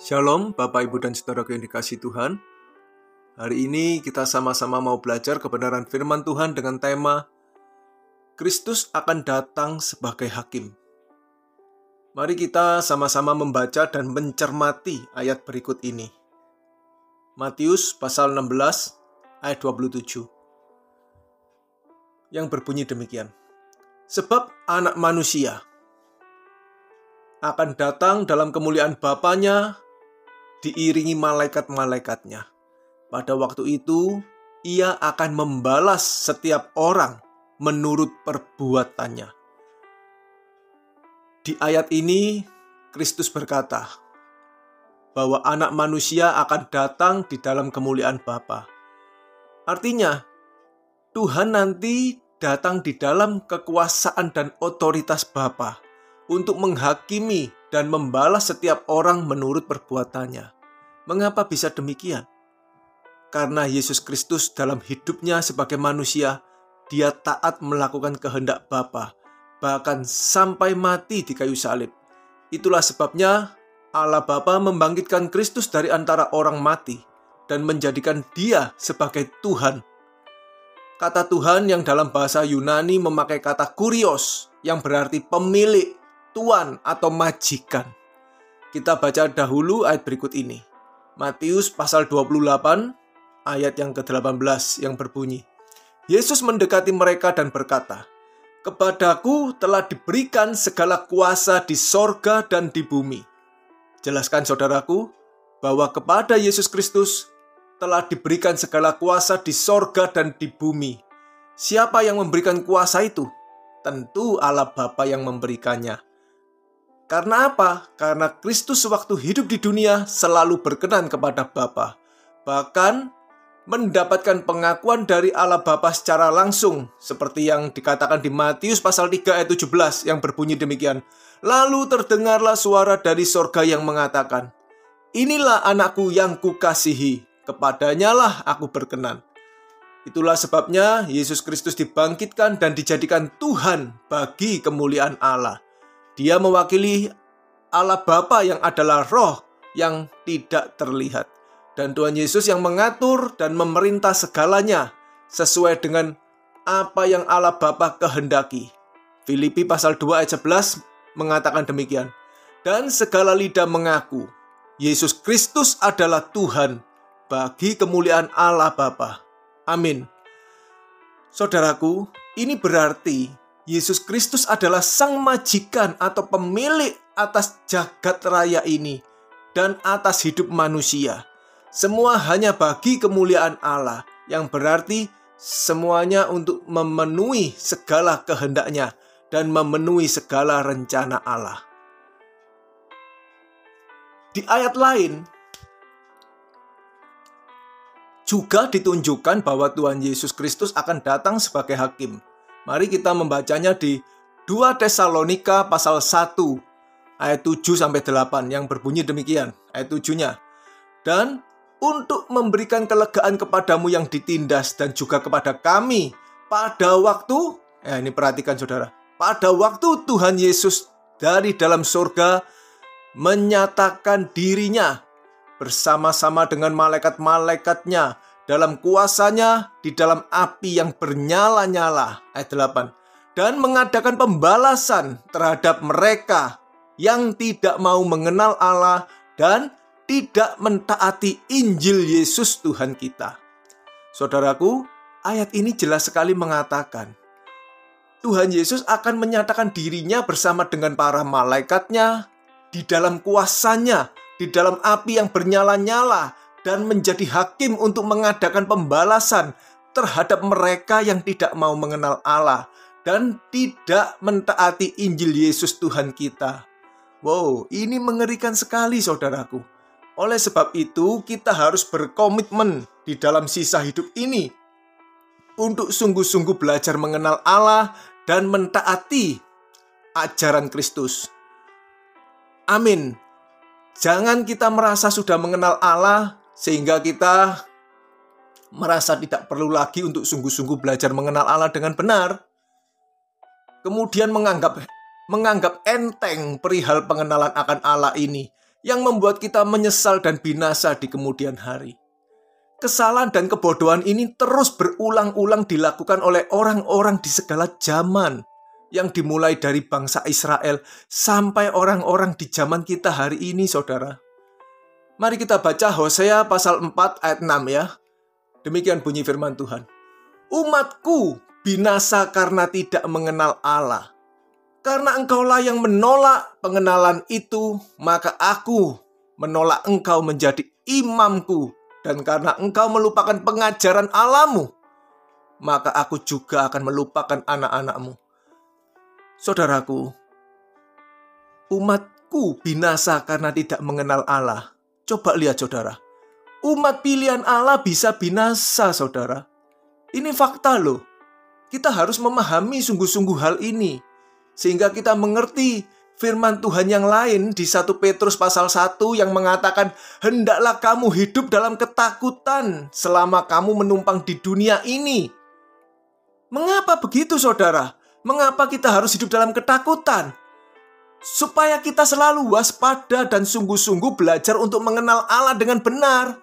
Shalom Bapak Ibu dan Saudaraku yang dikasihi Tuhan. Hari ini kita sama-sama mau belajar kebenaran firman Tuhan dengan tema Kristus akan datang sebagai hakim. Mari kita sama-sama membaca dan mencermati ayat berikut ini. Matius pasal 16 ayat 27 yang berbunyi demikian. Sebab anak manusia akan datang dalam kemuliaan Bapanya diiringi malaikat-malaikatnya. Pada waktu itu, ia akan membalas setiap orang menurut perbuatannya. Di ayat ini, Kristus berkata bahwa anak manusia akan datang di dalam kemuliaan Bapa. Artinya, Tuhan nanti datang di dalam kekuasaan dan otoritas Bapa untuk menghakimi dan membalas setiap orang menurut perbuatannya. Mengapa bisa demikian? Karena Yesus Kristus dalam hidupnya sebagai manusia, dia taat melakukan kehendak Bapa, bahkan sampai mati di kayu salib. Itulah sebabnya Allah Bapa membangkitkan Kristus dari antara orang mati dan menjadikan dia sebagai Tuhan. Kata Tuhan yang dalam bahasa Yunani memakai kata kurios, yang berarti pemilik, tuan atau majikan. Kita baca dahulu ayat berikut ini. Matius pasal 28 ayat yang ke-18 yang berbunyi. Yesus mendekati mereka dan berkata, "Kepadaku telah diberikan segala kuasa di sorga dan di bumi." Jelaskan saudaraku bahwa kepada Yesus Kristus telah diberikan segala kuasa di sorga dan di bumi. Siapa yang memberikan kuasa itu? Tentu Allah Bapa yang memberikannya. Karena apa? Karena Kristus sewaktu hidup di dunia selalu berkenan kepada Bapa. Bahkan mendapatkan pengakuan dari Allah Bapa secara langsung. Seperti yang dikatakan di Matius pasal 3 ayat 17 yang berbunyi demikian. Lalu terdengarlah suara dari sorga yang mengatakan, "Inilah anakku yang kukasihi, kepadanya lah aku berkenan." Itulah sebabnya Yesus Kristus dibangkitkan dan dijadikan Tuhan bagi kemuliaan Allah. Dia mewakili Allah Bapa yang adalah roh yang tidak terlihat. Dan Tuhan Yesus yang mengatur dan memerintah segalanya sesuai dengan apa yang Allah Bapa kehendaki. Filipi pasal 2 ayat 11 mengatakan demikian. Dan segala lidah mengaku Yesus Kristus adalah Tuhan bagi kemuliaan Allah Bapa. Amin. Saudaraku, ini berarti Yesus Kristus adalah sang majikan atau pemilik atas jagat raya ini dan atas hidup manusia. Semua hanya bagi kemuliaan Allah, yang berarti semuanya untuk memenuhi segala kehendaknya dan memenuhi segala rencana Allah. Di ayat lain juga ditunjukkan bahwa Tuhan Yesus Kristus akan datang sebagai hakim. Mari kita membacanya di 2 Tesalonika pasal 1 ayat 7-8 yang berbunyi demikian. Ayat 7-nya. Dan untuk memberikan kelegaan kepadamu yang ditindas dan juga kepada kami pada waktu, ini perhatikan saudara, pada waktu Tuhan Yesus dari dalam surga menyatakan dirinya bersama-sama dengan malaikat-malaikatnya dalam kuasanya di dalam api yang bernyala-nyala. Ayat 8. Dan mengadakan pembalasan terhadap mereka yang tidak mau mengenal Allah dan tidak mentaati Injil Yesus Tuhan kita. Saudaraku, ayat ini jelas sekali mengatakan Tuhan Yesus akan menyatakan dirinya bersama dengan para malaikatnya di dalam kuasanya, di dalam api yang bernyala-nyala, dan menjadi hakim untuk mengadakan pembalasan terhadap mereka yang tidak mau mengenal Allah dan tidak mentaati Injil Yesus Tuhan kita. Wow, ini mengerikan sekali saudaraku. Oleh sebab itu, kita harus berkomitmen di dalam sisa hidup ini untuk sungguh-sungguh belajar mengenal Allah dan mentaati ajaran Kristus. Amin. Jangan kita merasa sudah mengenal Allah sehingga kita merasa tidak perlu lagi untuk sungguh-sungguh belajar mengenal Allah dengan benar. Kemudian menganggap enteng perihal pengenalan akan Allah ini. yang membuat kita menyesal dan binasa di kemudian hari. Kesalahan dan kebodohan ini terus berulang-ulang dilakukan oleh orang-orang di segala zaman, yang dimulai dari bangsa Israel sampai orang-orang di zaman kita hari ini, saudara. Mari kita baca Hosea pasal 4 ayat 6 ya. Demikian bunyi firman Tuhan. Umatku binasa karena tidak mengenal Allah. Karena engkaulah yang menolak pengenalan itu, maka aku menolak engkau menjadi imamku. Dan karena engkau melupakan pengajaran Allahmu, maka aku juga akan melupakan anak-anakmu. Saudaraku, umatku binasa karena tidak mengenal Allah. Coba lihat saudara, umat pilihan Allah bisa binasa saudara. Ini fakta loh. Kita harus memahami sungguh-sungguh hal ini, sehingga kita mengerti firman Tuhan yang lain di 1 Petrus pasal 1 yang mengatakan, hendaklah kamu hidup dalam ketakutan selama kamu menumpang di dunia ini. Mengapa begitu saudara? Mengapa kita harus hidup dalam ketakutan? Supaya kita selalu waspada dan sungguh-sungguh belajar untuk mengenal Allah dengan benar.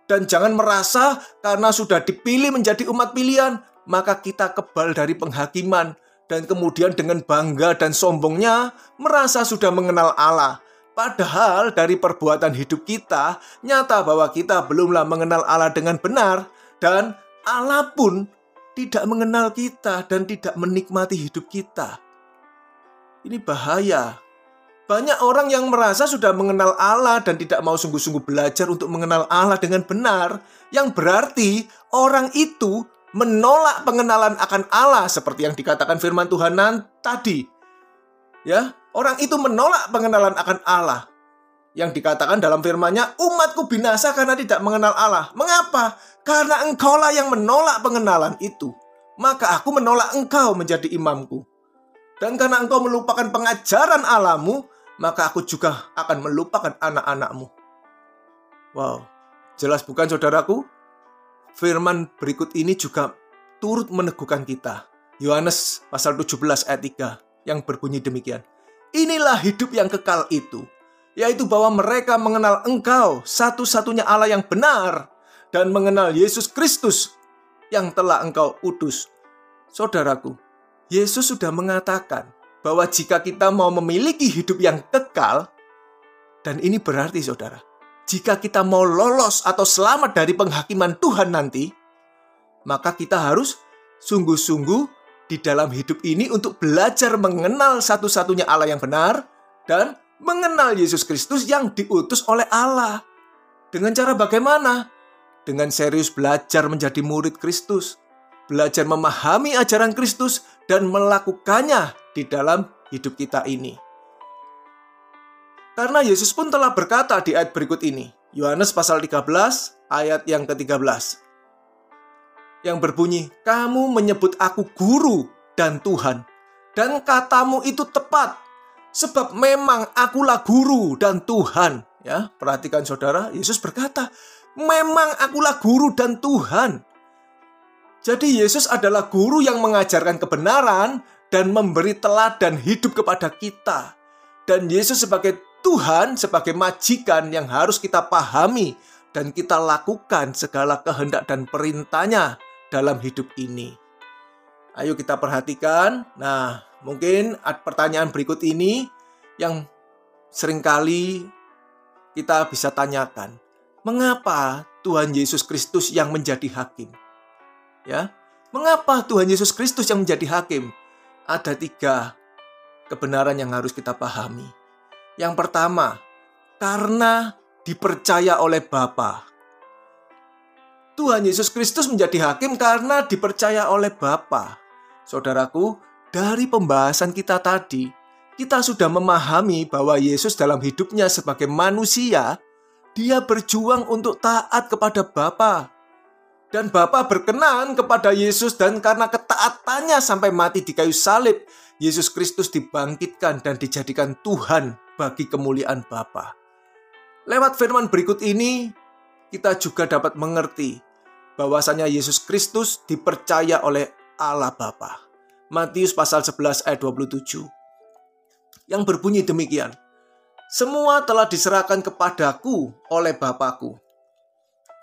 Dan jangan merasa karena sudah dipilih menjadi umat pilihan, maka kita kebal dari penghakiman. Dan kemudian dengan bangga dan sombongnya merasa sudah mengenal Allah. Padahal dari perbuatan hidup kita, nyata bahwa kita belumlah mengenal Allah dengan benar. Dan Allah pun tidak mengenal kita dan tidak menikmati hidup kita. Ini bahaya. Banyak orang yang merasa sudah mengenal Allah dan tidak mau sungguh-sungguh belajar untuk mengenal Allah dengan benar. Yang berarti orang itu menolak pengenalan akan Allah seperti yang dikatakan firman Tuhan tadi. Ya, orang itu menolak pengenalan akan Allah. Yang dikatakan dalam firman-Nya, umatku binasa karena tidak mengenal Allah. Mengapa? Karena engkaulah yang menolak pengenalan itu. Maka aku menolak engkau menjadi imamku. Dan karena engkau melupakan pengajaran Allahmu, maka aku juga akan melupakan anak-anakmu. Wow, jelas bukan saudaraku? Firman berikut ini juga turut meneguhkan kita. Yohanes pasal 17 ayat 3 yang berbunyi demikian. Inilah hidup yang kekal itu, yaitu bahwa mereka mengenal engkau satu-satunya Allah yang benar dan mengenal Yesus Kristus yang telah engkau utus. Saudaraku, Yesus sudah mengatakan bahwa jika kita mau memiliki hidup yang kekal, dan ini berarti saudara, jika kita mau lolos atau selamat dari penghakiman Tuhan nanti, maka kita harus sungguh-sungguh di dalam hidup ini untuk belajar mengenal satu-satunya Allah yang benar dan mengenal Yesus Kristus yang diutus oleh Allah. Dengan cara bagaimana? Dengan serius belajar menjadi murid Kristus, belajar memahami ajaran Kristus dan melakukannya di dalam hidup kita ini. Karena Yesus pun telah berkata di ayat berikut ini, Yohanes pasal 13 ayat yang ke-13. Yang berbunyi, kamu menyebut aku guru dan Tuhan. Dan katamu itu tepat, sebab memang akulah guru dan Tuhan. Ya, perhatikan saudara, Yesus berkata, memang akulah guru dan Tuhan. Jadi Yesus adalah guru yang mengajarkan kebenaran dan memberi teladan hidup kepada kita. Dan Yesus sebagai Tuhan, sebagai majikan yang harus kita pahami dan kita lakukan segala kehendak dan perintahnya dalam hidup ini. Ayo kita perhatikan. Nah, mungkin pertanyaan berikut ini yang seringkali kita bisa tanyakan. Mengapa Tuhan Yesus Kristus yang menjadi hakim? Ya, mengapa Tuhan Yesus Kristus yang menjadi hakim? Ada 3 kebenaran yang harus kita pahami. Yang pertama, karena dipercaya oleh Bapa. Tuhan Yesus Kristus menjadi hakim karena dipercaya oleh Bapa. Saudaraku, dari pembahasan kita tadi, kita sudah memahami bahwa Yesus dalam hidupnya sebagai manusia, dia berjuang untuk taat kepada Bapa. Dan Bapa berkenan kepada Yesus dan karena ketaatannya sampai mati di kayu salib, Yesus Kristus dibangkitkan dan dijadikan Tuhan bagi kemuliaan Bapa. Lewat firman berikut ini, kita juga dapat mengerti bahwasanya Yesus Kristus dipercaya oleh Allah Bapa. Matius pasal 11 ayat 27. Yang berbunyi demikian. semua telah diserahkan kepadaku oleh Bapa-Ku.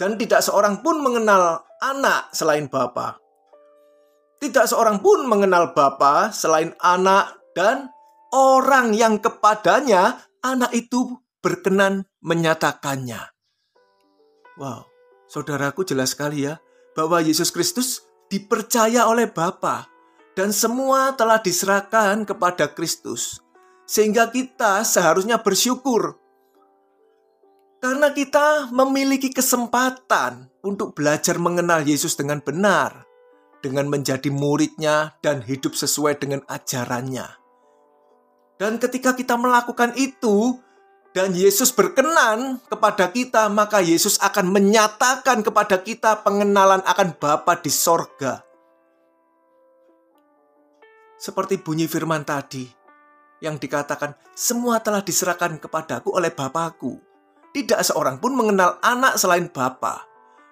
Dan tidak seorang pun mengenal anak selain Bapa. Tidak seorang pun mengenal Bapa selain anak dan orang yang kepadanya anak itu berkenan menyatakannya. Wow, saudaraku, jelas sekali ya, bahwa Yesus Kristus dipercaya oleh Bapa dan semua telah diserahkan kepada Kristus. Sehingga kita seharusnya bersyukur karena kita memiliki kesempatan untuk belajar mengenal Yesus dengan benar, dengan menjadi muridnya dan hidup sesuai dengan ajarannya. Dan ketika kita melakukan itu, dan Yesus berkenan kepada kita, maka Yesus akan menyatakan kepada kita pengenalan akan Bapa di sorga. Seperti bunyi firman tadi, yang dikatakan, semua telah diserahkan kepadaku oleh Bapa-Ku. Tidak seorang pun mengenal anak selain Bapa.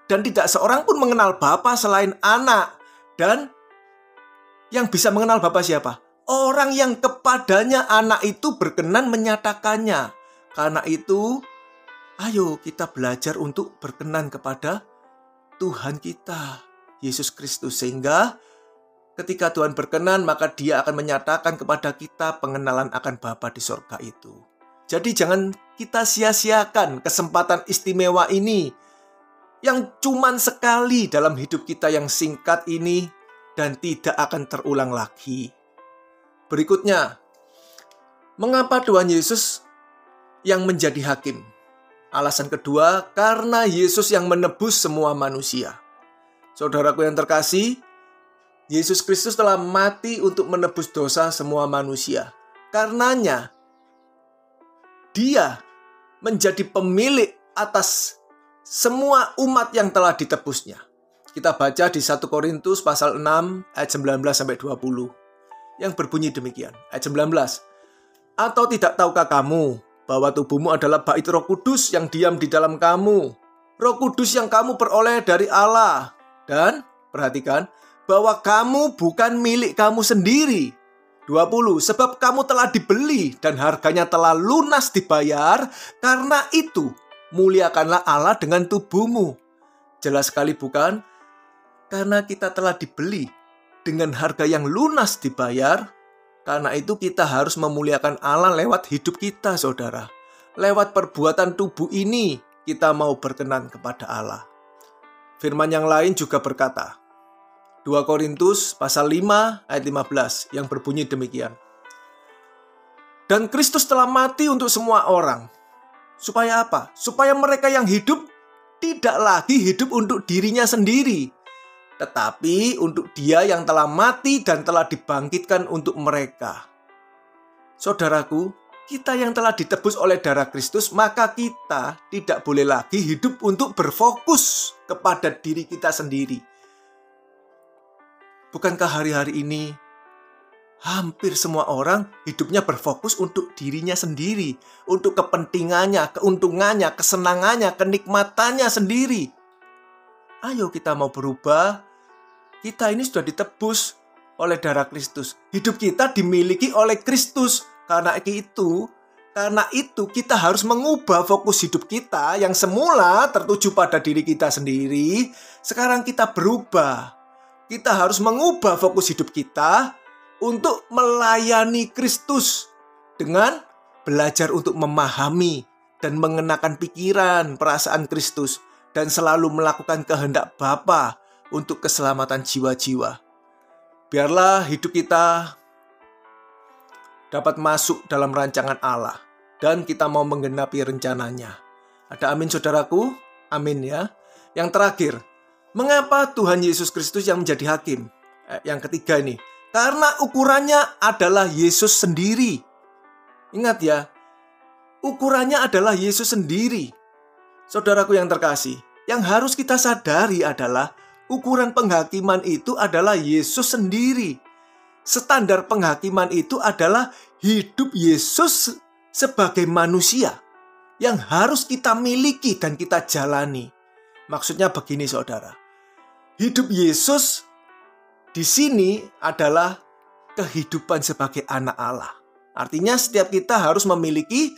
Dan tidak seorang pun mengenal Bapa selain anak. Dan yang bisa mengenal Bapa siapa? Orang yang kepadanya anak itu berkenan menyatakannya. Karena itu, ayo kita belajar untuk berkenan kepada Tuhan kita, Yesus Kristus. Sehingga ketika Tuhan berkenan, maka Dia akan menyatakan kepada kita pengenalan akan Bapa di sorga itu. Jadi jangan kita sia-siakan kesempatan istimewa ini yang cuman sekali dalam hidup kita yang singkat ini dan tidak akan terulang lagi. Berikutnya, mengapa Tuhan Yesus yang menjadi hakim? Alasan kedua, karena Yesus yang menebus semua manusia. Saudaraku yang terkasih, Yesus Kristus telah mati untuk menebus dosa semua manusia. Karenanya, Dia menjadi pemilik atas semua umat yang telah ditebusnya. Kita baca di 1 Korintus pasal 6 ayat 19-20 yang berbunyi demikian. Ayat 19. Atau tidak tahukah kamu bahwa tubuhmu adalah bait Roh Kudus yang diam di dalam kamu? Roh Kudus yang kamu peroleh dari Allah. Dan perhatikan, bahwa kamu bukan milik kamu sendiri. 20. Sebab kamu telah dibeli dan harganya telah lunas dibayar. Karena itu, muliakanlah Allah dengan tubuhmu. Jelas sekali bukan? Karena kita telah dibeli dengan harga yang lunas dibayar. Karena itu kita harus memuliakan Allah lewat hidup kita, saudara. Lewat perbuatan tubuh ini, kita mau berkenan kepada Allah. Firman yang lain juga berkata, 2 Korintus pasal 5 ayat 15 yang berbunyi demikian. Dan Kristus telah mati untuk semua orang. Supaya apa? Supaya mereka yang hidup tidak lagi hidup untuk dirinya sendiri, tetapi untuk Dia yang telah mati dan telah dibangkitkan untuk mereka. Saudaraku, kita yang telah ditebus oleh darah Kristus, maka kita tidak boleh lagi hidup untuk berfokus kepada diri kita sendiri. Bukankah hari-hari ini hampir semua orang hidupnya berfokus untuk dirinya sendiri, untuk kepentingannya, keuntungannya, kesenangannya, kenikmatannya sendiri? Ayo kita mau berubah. Kita ini sudah ditebus oleh darah Kristus. Hidup kita dimiliki oleh Kristus. Karena itu kita harus mengubah fokus hidup kita yang semula tertuju pada diri kita sendiri. Sekarang kita berubah. Kita harus mengubah fokus hidup kita untuk melayani Kristus dengan belajar untuk memahami dan mengenakan pikiran, perasaan Kristus dan selalu melakukan kehendak Bapa untuk keselamatan jiwa-jiwa. Biarlah hidup kita dapat masuk dalam rancangan Allah dan kita mau menggenapi rencananya. Ada amin, saudaraku? Amin ya. Yang terakhir, mengapa Tuhan Yesus Kristus yang menjadi hakim? Yang ketiga ini, karena ukurannya adalah Yesus sendiri. Ingat ya, ukurannya adalah Yesus sendiri. Saudaraku yang terkasih, yang harus kita sadari adalah ukuran penghakiman itu adalah Yesus sendiri. Standar penghakiman itu adalah hidup Yesus sebagai manusia yang harus kita miliki dan kita jalani. Maksudnya begini, saudara. Hidup Yesus di sini adalah kehidupan sebagai anak Allah. Artinya setiap kita harus memiliki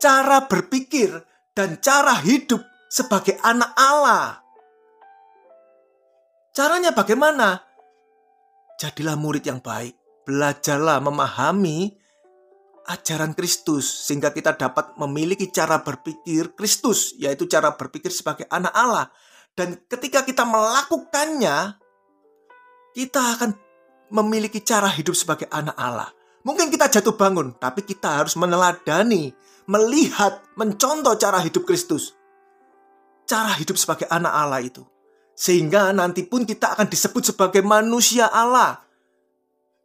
cara berpikir dan cara hidup sebagai anak Allah. Caranya bagaimana? Jadilah murid yang baik. Belajarlah memahami ajaran Kristus sehingga kita dapat memiliki cara berpikir Kristus, yaitu cara berpikir sebagai anak Allah. Dan ketika kita melakukannya, kita akan memiliki cara hidup sebagai anak Allah. Mungkin kita jatuh bangun, tapi kita harus meneladani, melihat, mencontoh cara hidup Kristus. Cara hidup sebagai anak Allah itu. Sehingga nanti pun kita akan disebut sebagai manusia Allah.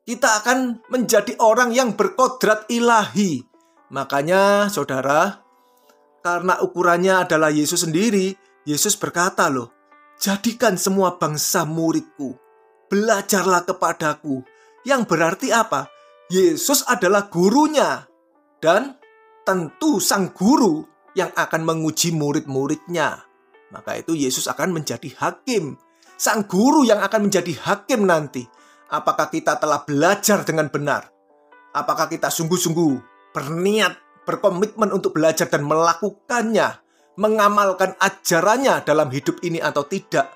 Kita akan menjadi orang yang berkodrat ilahi. Makanya saudara, karena ukurannya adalah Yesus sendiri, Yesus berkata loh, jadikan semua bangsa muridku. Belajarlah kepadaku. Yang berarti apa? Yesus adalah gurunya. Dan tentu sang guru yang akan menguji murid-muridnya. Maka itu Yesus akan menjadi hakim. Sang guru yang akan menjadi hakim nanti. Apakah kita telah belajar dengan benar? Apakah kita sungguh-sungguh berniat, berkomitmen untuk belajar dan melakukannya, mengamalkan ajarannya dalam hidup ini atau tidak?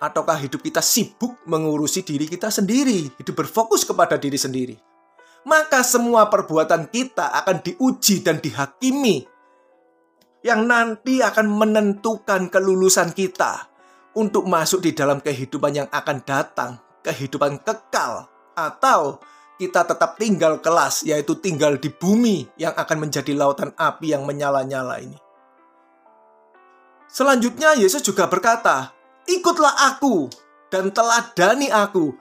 Ataukah hidup kita sibuk mengurusi diri kita sendiri, hidup berfokus kepada diri sendiri? Maka semua perbuatan kita akan diuji dan dihakimi, yang nanti akan menentukan kelulusan kita untuk masuk di dalam kehidupan yang akan datang, kehidupan kekal, atau kita tetap tinggal kelas, yaitu tinggal di bumi yang akan menjadi lautan api yang menyala-nyala ini. Selanjutnya Yesus juga berkata, ikutlah aku dan teladani aku.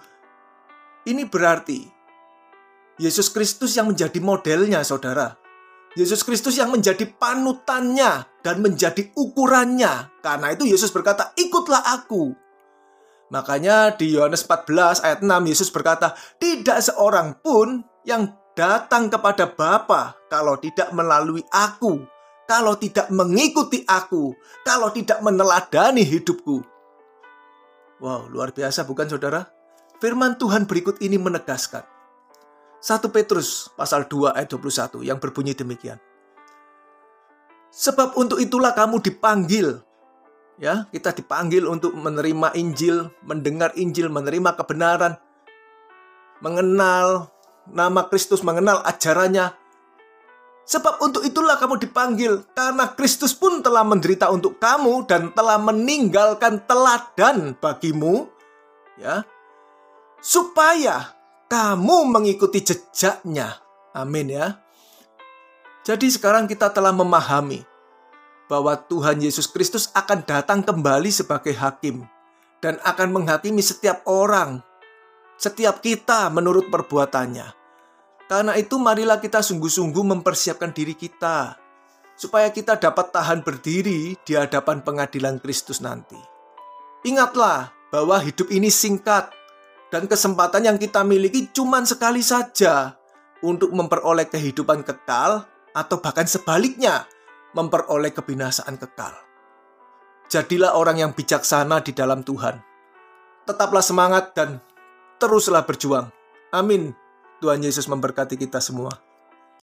Ini berarti Yesus Kristus yang menjadi modelnya, saudara. Yesus Kristus yang menjadi panutannya dan menjadi ukurannya. Karena itu Yesus berkata, ikutlah aku. Makanya di Yohanes 14 ayat 6 Yesus berkata, tidak seorang pun yang datang kepada Bapa kalau tidak melalui aku, kalau tidak mengikuti aku, kalau tidak meneladani hidupku. Wow, luar biasa bukan saudara? Firman Tuhan berikut ini menegaskan. 1 Petrus pasal 2 ayat 21 yang berbunyi demikian. Sebab untuk itulah kamu dipanggil. Ya, kita dipanggil untuk menerima Injil, mendengar Injil, menerima kebenaran, mengenal nama Kristus, mengenal ajarannya. Sebab untuk itulah kamu dipanggil, karena Kristus pun telah menderita untuk kamu dan telah meninggalkan teladan bagimu, ya, supaya kamu mengikuti jejaknya. Amin ya. Jadi sekarang kita telah memahami bahwa Tuhan Yesus Kristus akan datang kembali sebagai hakim dan akan menghakimi setiap orang, setiap kita menurut perbuatannya. Karena itu marilah kita sungguh-sungguh mempersiapkan diri kita supaya kita dapat tahan berdiri di hadapan pengadilan Kristus nanti. Ingatlah bahwa hidup ini singkat dan kesempatan yang kita miliki cuma sekali saja untuk memperoleh kehidupan kekal atau bahkan sebaliknya, memperoleh kebinasaan kekal. Jadilah orang yang bijaksana di dalam Tuhan. Tetaplah semangat dan teruslah berjuang. Amin. Tuhan Yesus memberkati kita semua.